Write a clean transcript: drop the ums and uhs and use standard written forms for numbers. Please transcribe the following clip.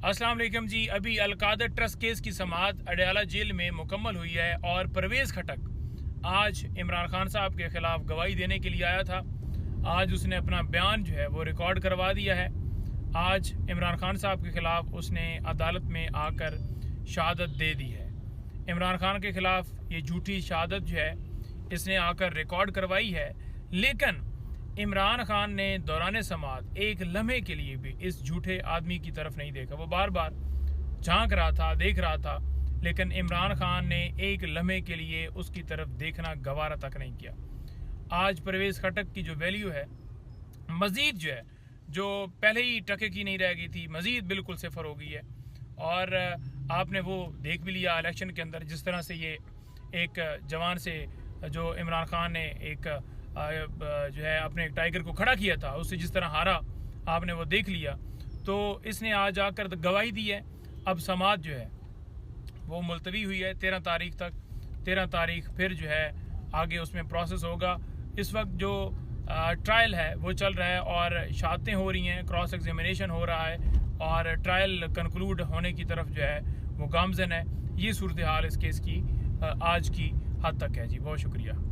अस्सलाम वालेकुम जी। अभी अलकादर ट्रस्ट केस की समाअत अडयाला जेल में मुकम्मल हुई है और परवेज़ खटक आज इमरान खान साहब के ख़िलाफ़ गवाही देने के लिए आया था। आज उसने अपना बयान जो है वो रिकॉर्ड करवा दिया है। आज इमरान खान साहब के ख़िलाफ़ उसने अदालत में आकर शहादत दे दी है। इमरान खान के ख़िलाफ़ ये झूठी शहादत जो है इसने आकर रिकॉर्ड करवाई है, लेकिन इमरान खान ने दौरान समाअत एक लम्हे के लिए भी इस झूठे आदमी की तरफ नहीं देखा। वो बार बार झांक रहा था, देख रहा था, लेकिन इमरान खान ने एक लम्हे के लिए उसकी तरफ देखना गवारा तक नहीं किया। आज परवेज़ खटक की जो वैल्यू है मज़ीद जो है, जो पहले ही टके की नहीं रह गई थी, मज़ीद बिल्कुल सिफर हो गई है। और आपने वो देख भी लिया इलेक्शन के अंदर, जिस तरह से ये एक जवान से जो इमरान खान ने एक जो है अपने टाइगर को खड़ा किया था, उससे जिस तरह हारा आपने वो देख लिया। तो इसने आज आकर गवाही दी है। अब समाअत जो है वो मुलतवी हुई है 13 तारीख तक। 13 तारीख फिर जो है आगे उसमें प्रोसेस होगा। इस वक्त जो ट्रायल है वो चल रहा है और शहादतें हो रही हैं, क्रॉस एग्जामिनेशन हो रहा है और ट्रायल कंक्लूड होने की तरफ जो है वो गामजन है। ये सूरत हाल इस केस की आज की हद तक है जी। बहुत शुक्रिया।